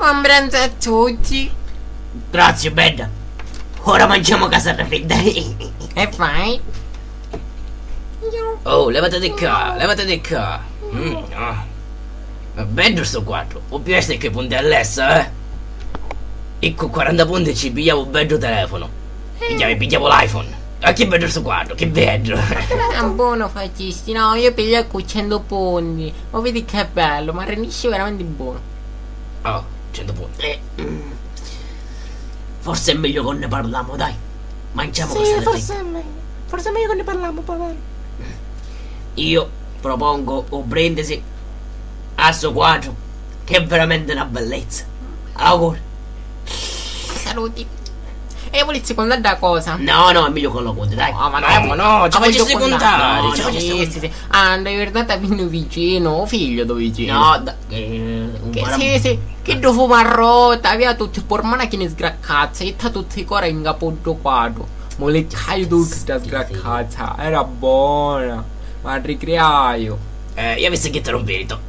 Buon pranzo a tutti. Grazie, bella. Ora mangiamo casata fredda. E fai? Oh, levate di qua, levate di qua. No. È bello sto quadro. O più essere che punti all'essa, eh? E con 40 punti ci pigliavo un bello telefono. Pigliavo l'iPhone. Ah, che bello sto quadro, che bello. È buono faccisti, no, io piglio con 100 punti. Ma vedi che bello, ma rendisce veramente buono. Oh, 100 punti. Forse è meglio che ne parliamo, dai. Mangiamo Sì, forse è meglio. Forse è meglio che ne parliamo, papà. Io propongo un brindisi a sto quadro, che è veramente una bellezza. Auguri. Saluti. E io volessi contare da cosa? No, è meglio che lo conti, dai. No, ma no, ci facessi contare. No, sì. Andai verdata fino vicino, o figlio do vicino. No, sì, che do fumarrota, via tutti pormana che ne sgraccazza, e ta tutti i cori in capo quadro. Ma le caio tutte da sgraccazza, era buona. Ma ricreaio. Io avessi che te lo merito.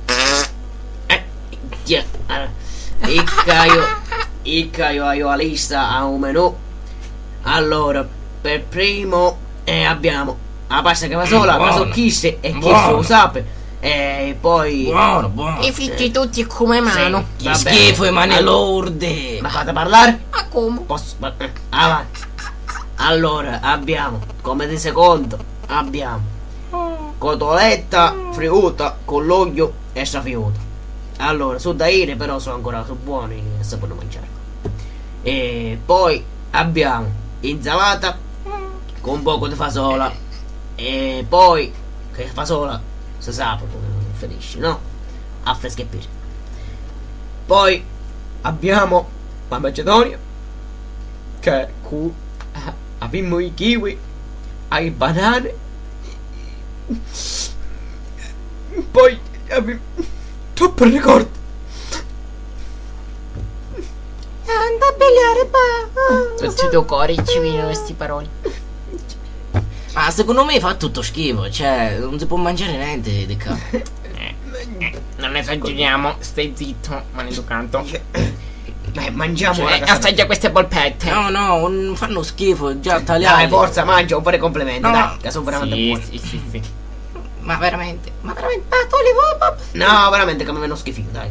Io la lista a un menù. Allora, per primo abbiamo la pasta che va sola, la socchisse e che lo sape. E poi Buono. I figli tutti come mano. Sì, Che schifo, i mani lorde. Ma fate parlare? Ma come? Posso avanti. Allora, abbiamo come di secondo abbiamo cotoletta friuta con l'olio e strafiuta. Allora, sono da dire, però sono buoni e si possono mangiare. E poi abbiamo insalata con un poco di fasola. E poi, che fasola si sa, finisce, no? A freschepire. Poi abbiamo la macedonia, che abbiamo i kiwi, i banane. Poi abbiamo troppo ricordo. Anda a begliare, pa. Tutti i tuoi cori ci vengono queste parole. Ma secondo me fa tutto schifo, cioè non si può mangiare niente di qua. Non esageriamo, stai zitto, maleducato. Mangiamo, Cioè, assaggia queste polpette. No, non fanno schifo, già tagliati. dai, forza, mangia un po' di complimenti, No. dai, che sono veramente buoni. Sì. Ma veramente. Ma tu li vuoi, papà? No, veramente che mi vengono schifo, dai.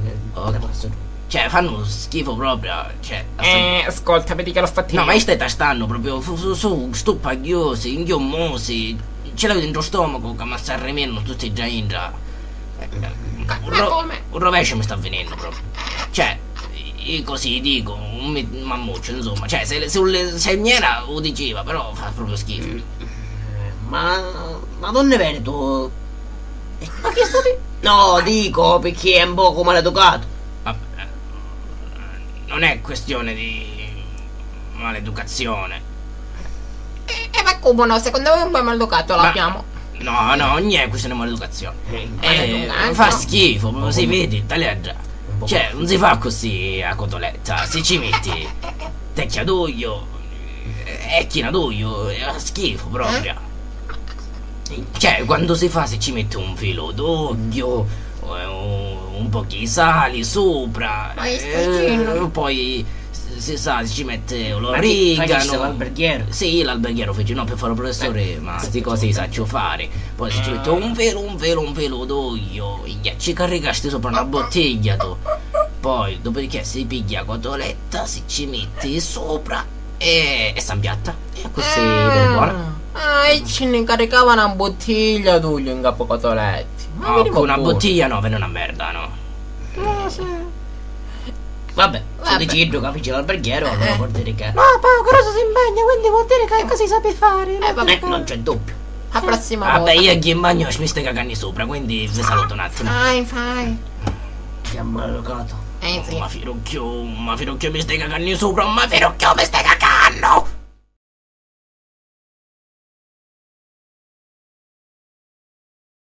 Cioè, fanno schifo proprio. Cioè, Ascolta, vedi che l'ho fatto io. no, ma io stai tastando proprio su stupagliosi, inghiomosi. Ce l'ho dentro stomaco che mi sta remendo tutti già in già. come? Un rovescio mi sta venendo proprio. Cioè, io così dico, un mammuccio, insomma. Cioè, se n'era lo diceva, però fa proprio schifo. Ma donne Veneto? Ma che stai? No, dico perché è un poco maleducato. Vabbè, non è questione di maleducazione. Ma come no? Secondo voi un po' maleducato l'abbiamo? No, non è questione di maleducazione. maleducato? Fa schifo, proprio si vede, taglia già. Cioè, non si fa così a cotoletta. Se ci metti tecchia d'olio e china d'olio, fa schifo proprio. Cioè, quando si fa, se ci mette un filo d'olio, un po' di sali sopra, Ma stai dicendo? poi si sa, ci mette Faccio l'origano. l'alberghiero. Sì, l'alberghiero fece, no, per fare il professore, ma sti cose li saccio fare. Poi se ci mette un velo d'olio, ci caricasti sopra una bottiglia tu. Poi, dopodiché si piglia cotoletta, si ci mette sopra e s'ampiatta. E così è buona. E ce ne caricava una bottiglia d'olio in capo cotoletti. Ma vedi, Con una buono. bottiglia no, viene una merda, no? Sì. Vabbè, se decido che fece l'alberghiero, allora vuol dire che... No, Paolo, cosa si impegna, quindi vuol dire che così sape fare. vabbè, non c'è dubbio. La prossima Vabbè, volta. io chi in bagno mi stai cagando sopra, quindi vi saluto un attimo. Fai. Che ha maleducato. Sì. Ma Firocchio mi stai cagando sopra, ma Firocchio mi stai cagando!